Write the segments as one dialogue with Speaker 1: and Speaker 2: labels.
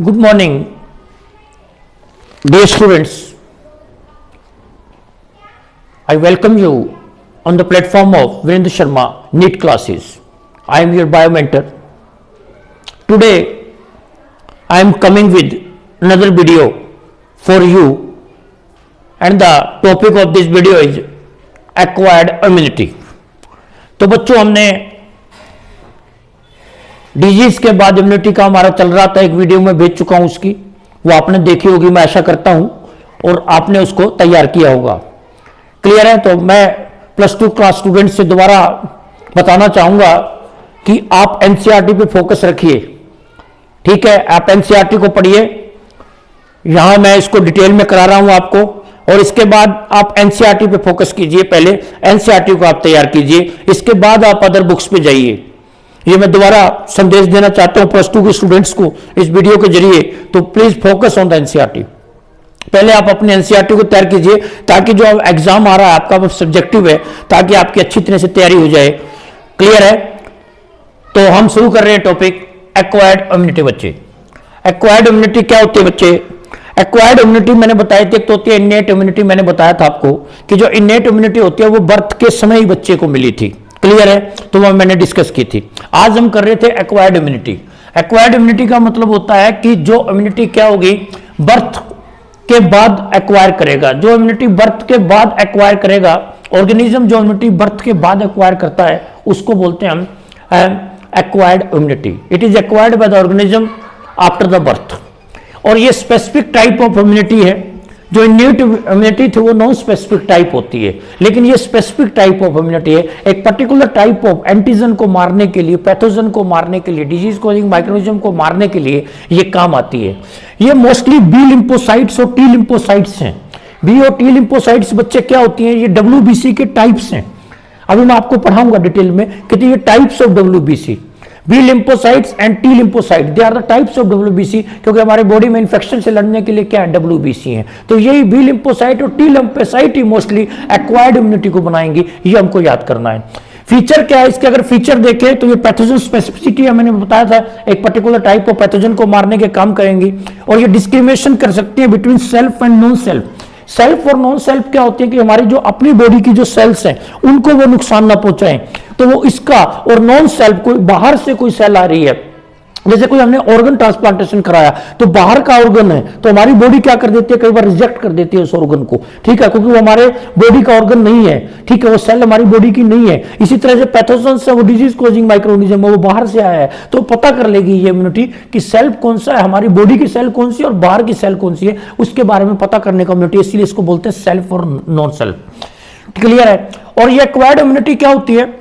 Speaker 1: Good morning, dear students. I welcome you on the platform of Virendra Sharma NEET classes. I am your bio mentor. Today, I am coming with another video for you, and the topic of this video is acquired immunity. तो बच्चों, हमने disease के बाद immunity का हमारा चल रहा था, एक वीडियो में भेज चुका हूं उसकी, वो आपने देखी होगी, मैं आशा करता हूं, और आपने उसको तैयार किया होगा। क्लियर है? तो मैं प्लस 2 क्लास स्टूडेंट से दोबारा बताना चाहूंगा कि आप एनसीईआरटी पे फोकस रखिए। ठीक है, आप एनसीईआरटी को पढ़िए, यहां मैं इसको डिटेल में करा रहा हूं आपको, और इसके बाद आप एनसीईआरटी पे फोकस कीजिए। पहले एनसीईआरटी को आप तैयार कीजिए, इसके बाद आप अदर बुक्स पे जाइए। ये मैं दोबारा संदेश देना चाहता हूं प्लस 2 के स्टूडेंट्स को इस वीडियो के जरिए। तो please focus on the NCERT. पहले आप अपने एनसीईआरटी को तैयार कीजिए, ताकि जो एग्जाम आ रहा है आपका सब्जेक्टिव है, ताकि आपकी अच्छी तरह से तैयारी हो जाए। क्लियर है? तो हम शुरू कर रहे हैं टॉपिक एक्वायर्ड इम्यूनिटी। बच्चे, एक्वायर्ड इम्यूनिटी क्या होती है बच्चे? एक्वायर्ड इम्यूनिटी मैंने बताई थी, एक तो होती है इन्नेट इम्यूनिटी। मैंने बताया था आपको कि जो इन्नेट इम्यूनिटी होती है वो बर्थ के समय ही बच्चे को मिली थी। क्लियर है? तो वो मैंने डिस्कस की थी। आज हम कर रहे थे एक्वायर्ड इम्यूनिटी। एक्वायर्ड इम्यूनिटी का मतलब होता है कि जो इम्यूनिटी क्या होगी, बर्थ के बाद एक्वायर करेगा। जो इम्यूनिटी बर्थ के बाद एक्वायर करेगा, ऑर्गेनिज्म जो इम्यूनिटी बर्थ के बाद एक्वायर करता है, उसको बोलते हैं हम acquired immunity. It is acquired by the organism after the birth. और ये स्पेसिफिक टाइप ऑफ इम्यूनिटी है। जो इन्नेट इम्यूनिटी थी वो नॉन स्पेसिफिक टाइप होती है, लेकिन ये स्पेसिफिक टाइप ऑफ इम्यूनिटी है। एक पर्टिकुलर टाइप ऑफ एंटीजन को मारने के लिए, पैथोजन को मारने के लिए, डिजीज कॉजिंग माइक्रोनिज्म को मारने के लिए ये काम आती है। ये मोस्टली बी लिम्फोसाइट्स और टी लिम्फोसाइट्स हैं। बी और टी लिम्फोसाइट्स बच्चे क्या होती हैं? ये WBC के टाइप्स हैं। अभी मैं आपको पढ़ाऊंगा डिटेल में कि ये types of WBC, B lymphocytes and T lymphocyte, they are the types of WBC। क्योंकि हमारे बॉडी में इंफेक्शन से लड़ने के लिए क्या है? WBC है। तो यही बी लिम्फोसाइट और टी लिम्फोसाइट ही मोस्टली एक्वायर्ड इम्यूनिटी को बनाएंगी। ये हमको याद करना है। फीचर क्या है इसके? अगर फीचर देखें तो ये पैथोजन स्पेसिफिसिटी है, मैंने बताया था, एक पर्टिकुलर टाइप ऑफ पैथोजन को मारने के काम करेंगी। और ये डिस्क्रिमिनेशन कर सकती है between self and non self. Self और नॉन सेल्फ क्या होती है कि हमारी जो अपनी बॉडी की जो सेल्स हैं उनको वो नुकसान ना पहुंचाएं, तो वो इसका, और नॉन सेल्फ कोई बाहर से कोई सेल आ रही है, जैसे कोई हमने ऑर्गन ट्रांसप्लांटेशन कराया तो बाहर का ऑर्गन है, तो हमारी बॉडी क्या कर देती है? कई बार रिजेक्ट कर देती है उस ऑर्गन को। ठीक है, क्योंकि वो हमारे बॉडी का ऑर्गन नहीं है। ठीक है, वो सेल हमारी बॉडी की नहीं है। इसी तरह से पैथोजन से वो डिजीज कॉजिंग माइक्रोनिज्म वो बाहर से आया है, तो पता कर लेगी ये इम्यूनिटी कि सेल्फ कौन सा है, हमारी बॉडी की सेल कौन सी है और बाहर की सेल कौन सी है, उसके बारे में पता करने का इम्यूनिटी। इसलिए इसको बोलते हैं सेल्फ और नॉन सेल्फ। क्लियर है? और ये एक्वायर्ड इम्यूनिटी क्या होती है?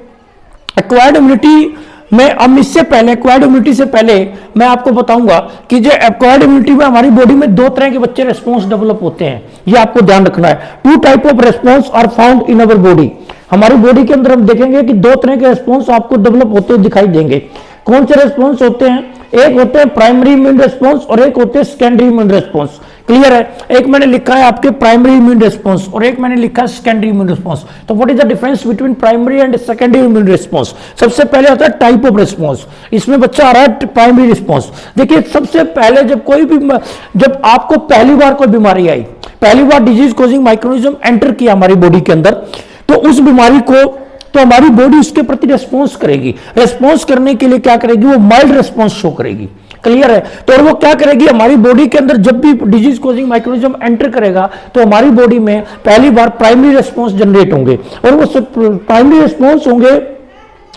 Speaker 1: एक्वायर्ड इम्यूनिटी में अब इससे पहले, एक्वायर्ड इम्यूनिटी से पहले मैं आपको बताऊंगा कि जो एक्वायर्ड इम्यूनिटी में हमारी बॉडी में 2 तरह के बच्चे रेस्पॉन्स डेवलप होते हैं। ये आपको ध्यान रखना है। 2 type of response are found in our body. हमारी बॉडी के अंदर हम देखेंगे कि 2 तरह के रेस्पॉन्स आपको डेवलप होते हुए दिखाई देंगे। कौन से रेस्पॉन्स होते हैं? एक होते हैं प्राइमरी इम्यून रेस्पॉन्स और एक होते हैं सेकेंडरी इम्यून रेस्पॉन्स। क्लियर है? एक मैंने लिखा है आपके प्राइमरी इम्यून रेस्पॉन्स और एक मैंने लिखा है सेकेंडरी इम्यून रेस्पॉन्स। तो what is the difference between primary and secondary immune response? सबसे पहले होता है टाइप ऑफ रेस्पॉन्स। इसमें बच्चा आ रहा है प्राइमरी रिस्पॉन्स। देखिए, सबसे पहले जब आपको पहली बार कोई बीमारी आई, पहली बार डिजीज कॉजिंग माइक्रोनिज्म एंटर किया हमारी बॉडी के अंदर, तो उस बीमारी को, तो हमारी बॉडी उसके प्रति रेस्पॉन्स करेगी। रेस्पॉन्स करने के लिए क्या करेगी? वो माइल्ड रेस्पॉन्स शो करेगी। क्लियर है? तो और वो क्या करेगी? हमारी बॉडी के अंदर जब भी डिजीज कॉजिंग माइक्रोनिज्म एंटर करेगा तो हमारी बॉडी में पहली बार प्राइमरी रेस्पॉन्स जनरेट होंगे, और वो प्राइमरी रेस्पॉन्स होंगे,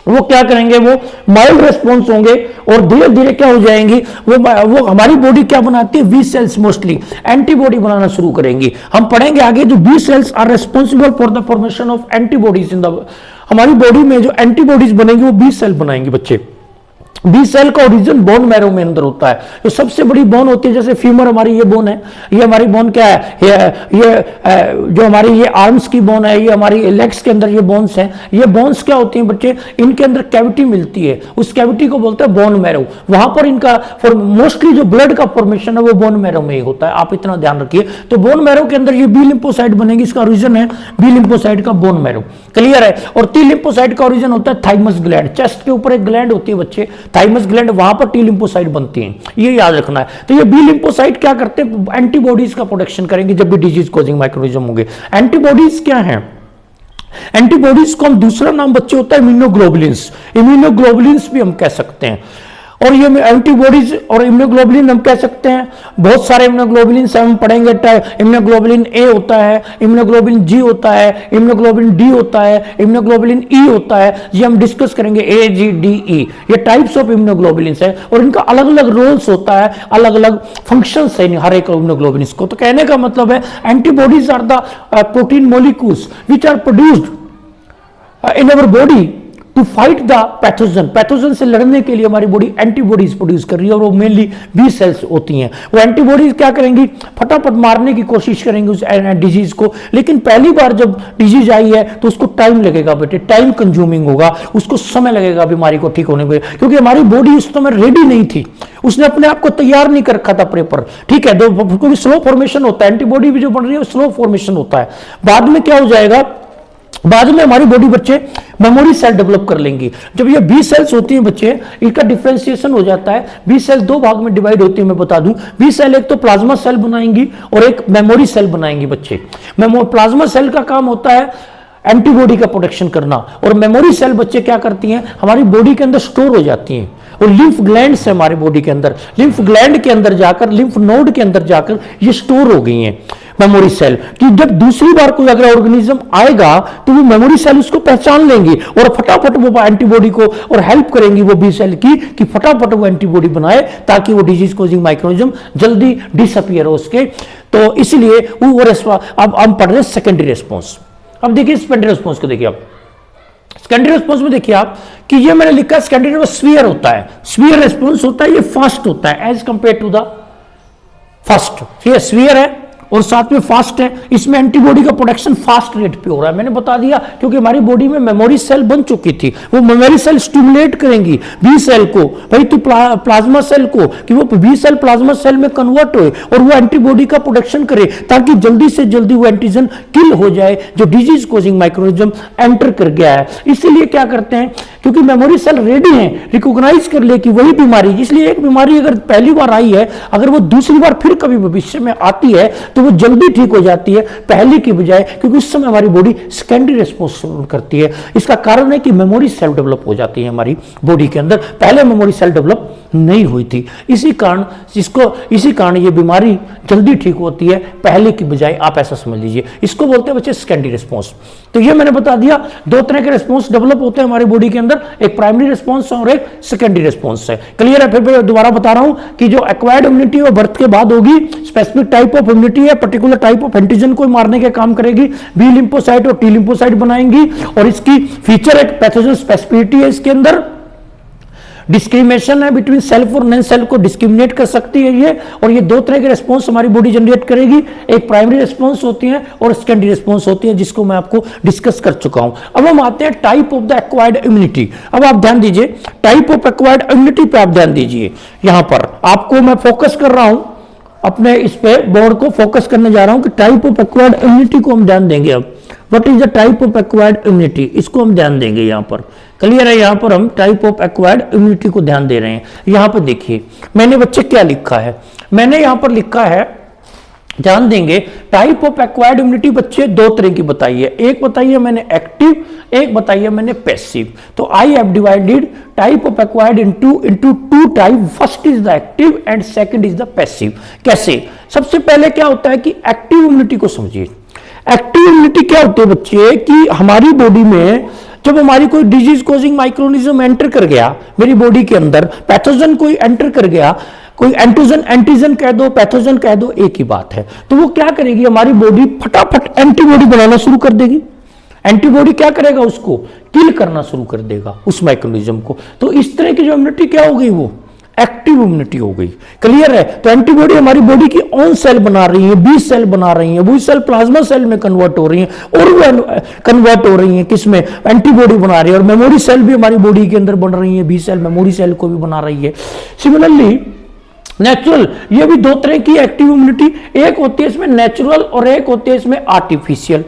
Speaker 1: वो क्या करेंगे? वो माइल्ड रेस्पॉन्स होंगे, और धीरे धीरे क्या हो जाएंगी? वो हमारी बॉडी क्या बनाती है? बी सेल्स मोस्टली एंटीबॉडी बनाना शुरू करेंगी। हम पढ़ेंगे आगे, जो B cells are responsible for the formation of antibodies in the, हमारी बॉडी में जो एंटीबॉडीज बनेंगी वो बी सेल बनाएंगे बच्चे। बी सेल का ओरिजिन बोन मैरो में अंदर होता है। जो सबसे बड़ी बोन होती है, जैसे फीमर हमारी ये बोन है, ये हमारी बोन क्या है? ये जो हमारी ये आर्म्स की बोन है, ये हमारी लेग्स के अंदर ये बोन्स हैं। ये बोन्स क्या होती हैं बच्चे? इनके अंदर कैविटी मिलती है, उस कैविटी को बोलते हैं बोन मैरो। वहां पर इनका मोस्टली जो ब्लड का फॉर्मेशन है वो बोन मैरो में ही होता है। आप इतना ध्यान रखिए। तो बोन मैरो के अंदर ये बी लिम्फोसाइट बनेगी, इसका ओरिजिन है बी लिम्फोसाइट का बोन मैरो। क्लियर है? और टी लिम्फोसाइट का ओरिजिन होता है थाइमस ग्लैंड। चेस्ट के ऊपर एक ग्लैंड होती है बच्चे, थाइमस ग्लैंड, वहां पर टी लिम्फोसाइट बनती हैं, ये याद रखना है। तो ये बी लिम्फोसाइट क्या करते हैं, एंटीबॉडीज का प्रोडक्शन करेंगे जब भी डिजीज कॉजिंग माइक्रोनिज्म होंगे। एंटीबॉडीज क्या है, एंटीबॉडीज को हम दूसरा नाम बच्चे होता है इम्यूनोग्लोबुलिन्स, इम्यूनोग्लोबुलिन्स भी हम कह सकते हैं। और ये एंटीबॉडीज और इम्यूनोग्लोबुलिन हम कह सकते हैं, बहुत सारे इम्यूनोग्लोबुलिन हम पढ़ेंगे। इम्यूनोग्लोबुलिन ए होता है, इम्यूनोग्लोबुलिन जी होता है, इम्यूनोग्लोबुलिन डी होता है, इम्यूनोग्लोबुलिन ई होता है, ये हम डिस्कस करेंगे, ए जी डी ई, ये टाइप्स ऑफ इम्यूनोग्लोबुलिन है और इनका अलग अलग रोल्स होता है, अलग अलग फंक्शंस है हर एक इम्यूनोग्लोबुलिन को। तो कहने का मतलब है antibodies are the protein molecules which are produced in our body to fight the pathogen, pathogen से लड़ने के लिए हमारी बॉडी एंटीबॉडीज प्रोड्यूस कर रही है और वो मेनली बी सेल्स होती हैं। वो एंटीबॉडीज क्या करेंगी, फटाफट मारने की कोशिश करेंगी उस डिजीज को, लेकिन पहली बार जब डिजीज आई है तो उसको टाइम लगेगा बेटे, टाइम कंज्यूमिंग होगा, उसको समय लगेगा बीमारी को ठीक होने में, क्योंकि हमारी बॉडी उस समय रेडी नहीं थी, उसने अपने आप को तैयार नहीं कर रखा था प्रेपर, ठीक है। क्योंकि स्लो फॉर्मेशन होता है, एंटीबॉडी भी जो बन रही है स्लो फॉर्मेशन होता है। बाद में क्या हो जाएगा, बाद में हमारी बॉडी बच्चे मेमोरी सेल डेवलप कर लेंगी। जब ये बी सेल्स होती हैं बच्चे, इनका डिफरेंशिएशन हो जाता है। बी सेल दो भाग में डिवाइड होती है, मैं बता दूं। बी सेल एक तो प्लाज्मा सेल बनाएंगी और एक मेमोरी सेल बनाएंगी बच्चे। प्लाज्मा सेल का काम होता है एंटीबॉडी का प्रोडक्शन करना, और मेमोरी सेल बच्चे क्या करती हैं, हमारी बॉडी के अंदर स्टोर हो जाती हैं। और लिम्फ ग्लैंड से हमारी बॉडी के अंदर, लिम्फ ग्लैंड के अंदर जाकर, लिम्फ नोड के अंदर जाकर ये स्टोर हो गई हैं मेमोरी सेल, कि जब दूसरी बार कोई अगर ऑर्गेनिज्म आएगा तो वो मेमोरी सेल उसको पहचान लेंगी और फटाफट वो एंटीबॉडी को और हेल्प करेंगी वो बी सेल की कि फटाफट वो एंटीबॉडी बनाए ताकि वो डिजीज कॉजिंग माइक्रोनिज्म जल्दी डिसअपियर हो उसके। तो इसलिए वो अब हम पढ़ रहे हैं सेकेंडरी रेस्पॉन्स। अब देखिए सेकेंडरी रेस्पॉन्स को देखिए आप, सेकेंडरी रेस्पॉन्स में देखिए आप कि ये मैंने लिखा सेकेंडरी में स्फीयर होता है, स्फीयर रेस्पॉन्स होता है, ये फास्ट होता है as compared to the first. ये स्फीयर है और साथ में फास्ट है, इसमें एंटीबॉडी का प्रोडक्शन फास्ट रेट पे हो रहा है। मैंने बता दिया क्योंकि हमारी बॉडी में मेमोरी सेल बन चुकी थी, वो मेमोरी सेल स्टिमुलेट करेंगी बी सेल को, भाई तो प्लाज्मा सेल को, कि वो बी सेल प्लाज्मा सेल में कन्वर्ट हो और वो एंटीबॉडी का प्रोडक्शन करे ताकि जल्दी से जल्दी वो एंटीजन किल हो जाए जो डिजीज कॉजिंग माइक्रोनिज्म एंटर कर गया है। इसीलिए क्या करते हैं, क्योंकि मेमोरी सेल रेडी है रिकॉग्नाइज कर ले कि वही बीमारी, इसलिए एक बीमारी अगर पहली बार आई है, अगर वो दूसरी बार फिर कभी भविष्य में आती है तो वो जल्दी ठीक हो जाती है पहले की बजाय, क्योंकि उस समय हमारी बॉडी सेकेंडरी रिस्पॉन्स करती है। इसका कारण है कि मेमोरी सेल डेवलप हो जाती है हमारी बॉडी के अंदर, पहले मेमोरी सेल डेवलप नहीं हुई थी। इसी कारण ये बीमारी जल्दी ठीक होती है पहले की बजाय, आप ऐसा समझ लीजिए। इसको बोलते हैं बच्चे सेकेंडरी रिस्पॉन्स। तो ये मैंने बता दिया दो तरह के रिस्पॉन्स डेवलप होते हैं हमारी बॉडी के अंदर, एक प्राइमरी रिस्पॉन्स और एक सेकेंडरी रिस्पॉन्स है। क्लियर है? फिर दोबारा बता रहा हूं कि जो एक्वायर्ड इम्यूनिटी वो बर्थ के बाद होगी, स्पेसिफिक टाइप ऑफ इम्यूनिटी है, पर्टिकुलर टाइप ऑफ एंटीजन को मारने के काम करेगी, बी लिम्फोसाइट और टी लिम्फोसाइट बनाएंगी, और इसकी फीचर एक पैथोजन स्पेसिफिसिटी है, इसके अंदर डिस्क्रिमिनेशन है बिटवीन सेल्फ और नॉन सेल्फ को डिस्क्रिमिनेट कर सकती है ये, और ये दो तरह के रिस्पॉन्स हमारी बॉडी जनरेट करेगी, एक प्राइमरी रिस्पॉन्स होती है और सेकेंडरी रिस्पॉन्स होती है, जिसको मैं आपको डिस्कस कर चुका हूं। अब हम आते हैं type of the acquired immunity. अब आप ध्यान दीजिए, टाइप ऑफ एक्वायर्ड इम्यूनिटी पे आप ध्यान दीजिए। यहां पर आपको मैं फोकस कर रहा हूं, अपने इस पे बोर्ड को फोकस करने जा रहा हूं कि टाइप ऑफ एक्वायर्ड इम्यूनिटी को हम ध्यान देंगे। अब what is the type of acquired immunity, इसको हम ध्यान देंगे यहां पर। क्लियर है? यहां पर हम टाइप ऑफ एक्वायर्ड इम्यूनिटी को ध्यान दे रहे हैं। यहां पर देखिए मैंने बच्चे क्या लिखा है, मैंने यहां पर लिखा है, ध्यान देंगे, टाइप ऑफ एक्वायर्ड इम्यूनिटी बच्चे दो तरह की बताई है, एक बताई है मैंने एक्टिव, एक बताई है मैंने पैसिव। तो I have divided type of acquired into two type, first is the active and second is the passive. कैसे? सबसे पहले क्या होता है कि एक्टिव इम्यूनिटी को समझिए। एक्टिव इम्यूनिटी क्या होती है बच्चे कि हमारी बॉडी में जब हमारी कोई डिजीज कॉजिंग माइक्रोनिज्म एंटर कर गया मेरी बॉडी के अंदर, पैथोजन कोई एंटर कर गया, कोई एंटीजन कह दो, पैथोजन कह दो, एक ही बात है, तो वो क्या करेगी, हमारी बॉडी फटाफट एंटीबॉडी बनाना शुरू कर देगी। एंटीबॉडी क्या करेगा, उसको किल करना शुरू कर देगा उस माइक्रोनिज्म को। तो इस तरह की जो इम्यूनिटी क्या हो गई, वो एक्टिव इम्यूनिटी हो गई। क्लियर है? तो एंटीबॉडी हमारी बॉडी की ओन सेल बना रही है, बी सेल बना रही है, वो सेल प्लाज्मा सेल में कन्वर्ट हो रही है, और वो कन्वर्ट हो रही है किसमें, एंटीबॉडी बना रही है, और मेमोरी सेल भी हमारी बॉडी के अंदर बन रही है, बी सेल मेमोरी सेल को भी बना रही है। सिमिलरली नेचुरल, ये भी दो तरह की एक्टिव इम्यूनिटी, एक होती है इसमें नेचुरल और एक होती है इसमें आर्टिफिशियल।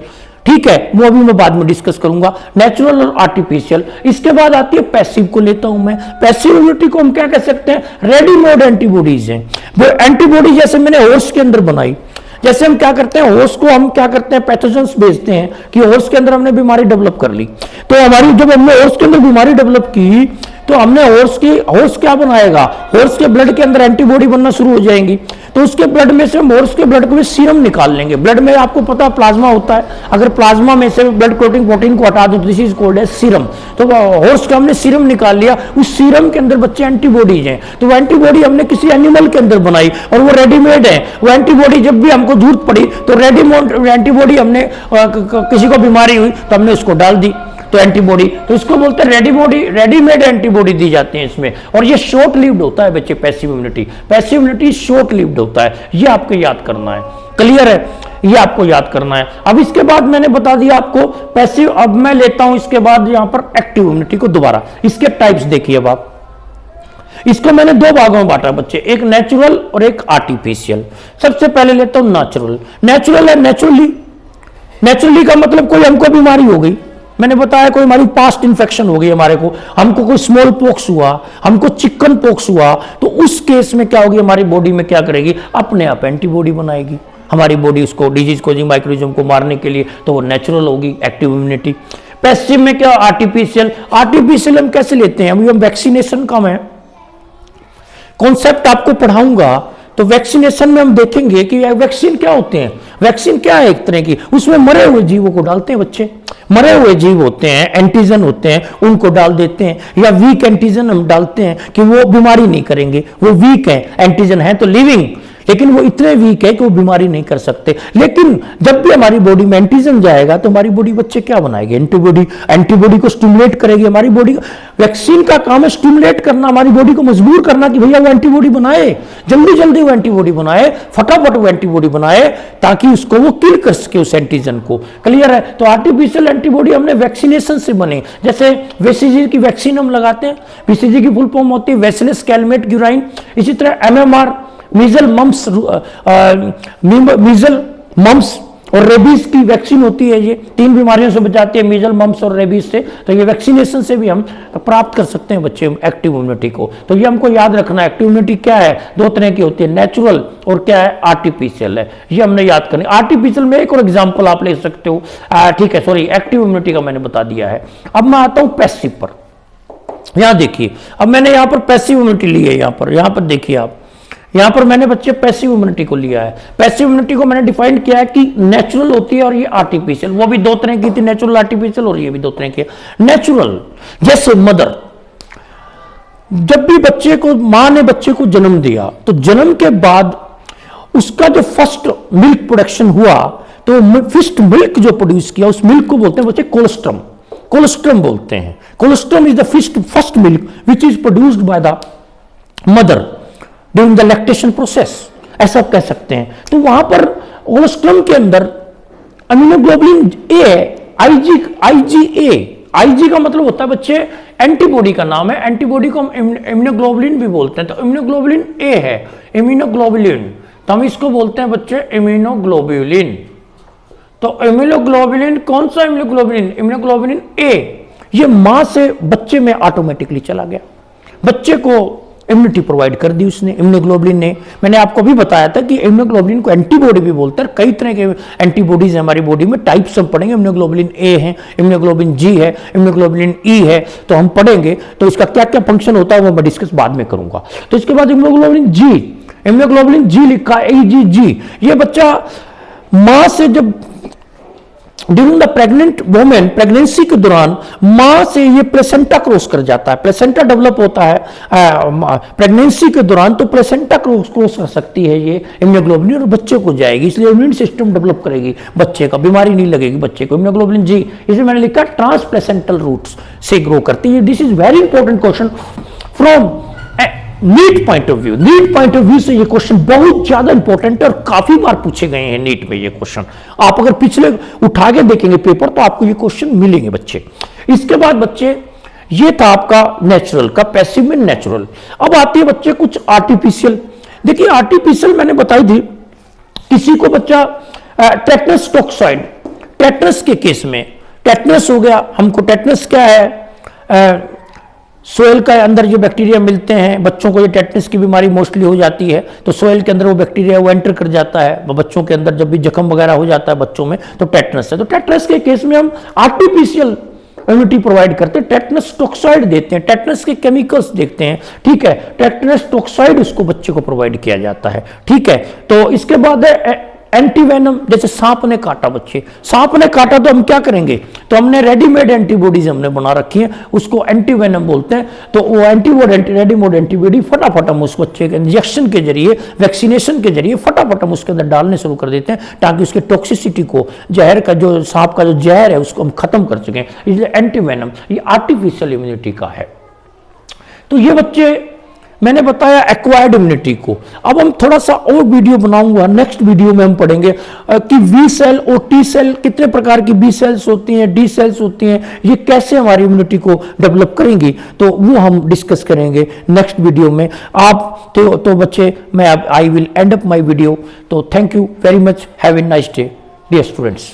Speaker 1: ठीक है, वो अभी मैं बाद में डिस्कस करूंगा, नेचुरल और आर्टिफिशियल। इसके बाद आती है पैसिव को लेता हूं मैं। पैसिव इम्यूनिटी को हम क्या कह सकते हैं, रेडीमेड एंटीबॉडीज हैं। वो एंटीबॉडी जैसे मैंने हॉर्स के अंदर बनाई, जैसे हम क्या करते हैं, हॉर्स को हम क्या करते हैं, पैथोजेंस भेजते हैं कि हॉर्स के अंदर हमने बीमारी डेवलप कर ली। तो हमारी जब हमने हॉर्स के अंदर बीमारी डेवलप की तो हमने हॉर्स क्या बनाएगा, हॉर्स के ब्लड के अंदर एंटीबॉडी बनना शुरू हो जाएंगी। तो उसके ब्लड में से हम हॉर्स के ब्लड को सीरम निकाल लेंगे। ब्लड में आपको पता प्लाज्मा होता है, अगर प्लाज्मा में से ब्लड क्लोटिंग प्रोटीन को हटा दो तो this is called as serum. तो हॉर्स का हमने सीरम निकाल लिया, उस सीरम के अंदर बच्चे एंटीबॉडीज हैं। तो वो एंटीबॉडी हमने किसी एनिमल के अंदर बनाई और वो रेडीमेड है। वो एंटीबॉडी जब भी हमको जरूरत पड़ी तो रेडीमेड एंटीबॉडी हमने किसी को बीमारी हुई तो हमने उसको डाल दी, तो एंटीबॉडी, तो इसको बोलते हैं रेडीमेड एंटीबॉडी दी जाती है इसमें। और ये शॉर्ट लिव्ड होता है बच्चे, passive immunity. Passive immunity short lived होता है, ये आपको याद करना है। क्लियर है, ये आपको याद करना है। अब इसके बाद मैंने बता दिया आपको पैसिव। अब मैं लेता हूं इसके बाद यहां पर एक्टिव इम्यूनिटी को दोबारा। इसके टाइप्स देखिए अब आप, इसको मैंने दो भागों में बांटा बच्चे, एक नेचुरल और एक आर्टिफिशियल। सबसे पहले लेता हूं नेचुरल। नेचुरल है नेचुरली का मतलब कोई हमको बीमारी हो गई, मैंने बताया कोई हमारी पास्ट इन्फेक्शन हो गई हमारे को, हमको कोई स्मॉल पॉक्स हुआ, हमको चिकन पॉक्स हुआ, तो उस केस में क्या होगी, हमारी बॉडी में क्या करेगी, अपने आप एंटीबॉडी बनाएगी हमारी बॉडी उसको डिजीज को, माइक्रोनिज्म को मारने के लिए। तो वो नेचुरल होगी एक्टिव इम्यूनिटी। पैसिव में क्या, आर्टिफिशियल हम कैसे लेते हैं, अभी हम वैक्सीनेशन का मैं कॉन्सेप्ट आपको पढ़ाऊंगा। तो वैक्सीनेशन में हम देखेंगे कि वैक्सीन क्या होते हैं। वैक्सीन क्या है, एक तरह की, उसमें मरे हुए जीवों को डालते हैं बच्चे। मरे हुए जीव होते हैं, एंटीजन होते हैं, उनको डाल देते हैं, या वीक एंटीजन हम डालते हैं कि वो बीमारी नहीं करेंगे, वो वीक है, एंटीजन है तो लिविंग, लेकिन वो इतने वीक है कि वो बीमारी नहीं कर सकते। लेकिन जब भी हमारी बॉडी में एंटीजन जाएगा तो हमारी बॉडी बच्चे क्या बनाएगी, एंटीबॉडी को स्टिमुलेट करेगी हमारी बॉडी। वैक्सीन का काम है स्टिमुलेट करना, हमारी बॉडी को मजबूर करना कि भैया वो एंटीबॉडी बनाए, जल्दी जल्दी वो एंटीबॉडी बनाए, फटाफट वो एंटीबॉडी बनाए, ताकि उसको वो किल कर सके उस एंटीजन को। क्लियर है। तो आर्टिफिशियल एंटीबॉडी हमने वैक्सीनेशन से बने, जैसे बीसीजी की वैक्सीन हम लगाते हैं, बीसीजी की फुल फॉर्म होती है बैसिलस कैलमेट ग्यूराइन। इसी तरह एमएमआर, मीजल मम्स और रेबीज की वैक्सीन होती है, ये 3 बीमारियों से बचाती है, मीजल, मम्स और रेबीज से। तो ये वैक्सीनेशन से भी हम प्राप्त कर सकते हैं बच्चे एक्टिव इम्यूनिटी को। तो ये हमको याद रखना है, एक्टिव इम्यूनिटी क्या है, 2 तरह की होती है, नेचुरल और क्या है, आर्टिफिशियल है, ये हमने याद करना है। आर्टिफिशियल में एक और एग्जाम्पल आप ले सकते हो, ठीक है, सॉरी, एक्टिव इम्यूनिटी का मैंने बता दिया है। अब मैं आता हूं पैसिव पर। यहां देखिए, अब मैंने यहां पर पैसिव इम्यूनिटी ली है, यहां पर देखिए आप, यहां पर मैंने बच्चे पैसिव इम्यूनिटी को लिया है। पैसिव इम्यूनिटी को मैंने डिफाइन किया है कि नेचुरल होती है और ये आर्टिफिशियल, वो भी 2 तरह की थी, नेचुरल आर्टिफिशियल, और ये भी 2 तरह की है। नेचुरल जैसे मदर, जब भी बच्चे को, मां ने बच्चे को जन्म दिया तो जन्म के बाद उसका जो फर्स्ट मिल्क प्रोडक्शन हुआ, तो फर्स्ट मिल्क जो प्रोड्यूस किया उस मिल्क को बोलते हैं बच्चे कोलेस्ट्रम। कोलेस्ट्रम बोलते हैं। Colostrum is the first milk which is produced by the mother during the lactation process, ऐसा कह सकते हैं। तो वहां पर कोलेस्ट्रम के अंदर इम्यूनोग्लोबुलिन ए, आईजी का मतलब होता है बच्चे एंटीबॉडी का नाम है, एंटीबॉडी को हम इम्यूनोग्लोबुलिन भी बोलते हैं। तो इम्यूनोग्लोबुलिन ए है, इम्यूनोग्लोबुलिन, तो हम इसको बोलते हैं बच्चे इम्यूनोग्लोबुलिन। तो इम्यूनोग्लोबुलिन कौन सा इम्यूनोग्लोबुलिन, इम्यूनोग्लोबुलिन ए, ये मां से बच्चे में ऑटोमेटिकली चला गया, बच्चे को इम्यूनिटी प्रोवाइड कर दी उसने, इम्यूनोग्लोबुलिन ने। मैंने आपको भी बताया था कि इम्यूनोग्लोबुलिन को एंटीबॉडी भी बोलते हैं। कई तरह के एंटीबॉडीज हैं हमारी बॉडी में, टाइप्स हम पढ़ेंगे। इम्यूनोग्लोबुलिन ए है, इम्यूनोग्लोबुलिन जी है, इम्यूनोग्लोबुलिन ई है, तो हम पढ़ेंगे। तो इसका क्या क्या फंक्शन होता है वो मैं डिस्कस बाद में करूंगा। तो इसके बाद इम्यूनोग्लोबुलिन जी लिखा है, AGG। ये बच्चा मां से जब during the pregnant women, pregnancy के दौरान मां से ये प्लेसेंटा क्रॉस कर जाता है, प्लेसेंटा डेवलप होता है प्रेगनेंसी के दौरान, तो प्लेसेंटा क्रॉस कर सकती है ये इम्यूनोग्लोबुलिन और बच्चे को जाएगी, इसलिए इम्यून सिस्टम डेवलप करेगी बच्चे का, बीमारी नहीं लगेगी बच्चे को। इम्यूनोग्लोबुलिन जी, इसे मैंने लिखा ट्रांसप्लेसेंटल रूट्स से ग्रो करती है। This is very important question from NEET point of view. NEET point of view से ये क्वेश्चन बहुत ज्यादा इंपॉर्टेंट है और काफी बार पूछे गए हैं नीट में ये क्वेश्चन। आप अगर पिछले उठा के देखेंगे पेपर तो आपको ये क्वेश्चन मिलेंगे बच्चे। इसके बाद बच्चे ये था आपका नेचुरल का, पैसिव में नेचुरल। अब आती है बच्चे कुछ आर्टिफिशियल। देखिए आर्टिफिशियल मैंने बताई थी, किसी को बच्चा टेटनस टॉक्साइड, टेटनस के केस में, टेटनस हो गया, हमको टेटनस क्या है, सोयल का अंदर जो बैक्टीरिया मिलते हैं, बच्चों को ये टेटनस की बीमारी मोस्टली हो जाती है, तो सोयल के अंदर वो बैक्टीरिया वो एंटर कर जाता है बच्चों के अंदर, जब भी जख्म वगैरह हो जाता है बच्चों में तो टेटनस है। तो टेटनस के केस में हम आर्टिफिशियल इम्यूनिटी प्रोवाइड करते हैं, टेटनस टॉक्साइड देते हैं, टेटनस के केमिकल्स देखते हैं, ठीक है, टेटनस टॉक्साइड उसको बच्चे को प्रोवाइड किया जाता है, ठीक है। तो इसके बाद है एंटीवेनम, जैसे सांप ने काटा, बच्चे सांप ने काटा तो हम क्या करेंगे, तो हमने रेडीमेड एंटीबॉडीज हमने बना रखी है, उसको एंटीवेनम बोलते हैं। तो वो एंटीबॉडी, रेडीमेड एंटीबॉडी फटाफट हम उस बच्चे के इंजेक्शन के जरिए, वैक्सीनेशन के जरिए फटाफट हम उसके अंदर डालने शुरू कर देते हैं, ताकि उसके टॉक्सिसिटी को, जहर का जो सांप का जो जहर है उसको हम खत्म कर सकें। इसलिए एंटीवेनम ये आर्टिफिशियल इम्यूनिटी का है। तो ये बच्चे मैंने बताया एक्वायर्ड इम्यूनिटी को। अब हम थोड़ा सा और वीडियो बनाऊंगा, नेक्स्ट वीडियो में हम पढ़ेंगे कि वी सेल और टी सेल, कितने प्रकार की बी सेल्स होती हैं, डी सेल्स होती हैं, ये कैसे हमारी इम्यूनिटी को डेवलप करेंगी, तो वो हम डिस्कस करेंगे नेक्स्ट वीडियो में। आप तो बच्चे, मैं I will end up my video. तो thank you very much, have a nice day dear students.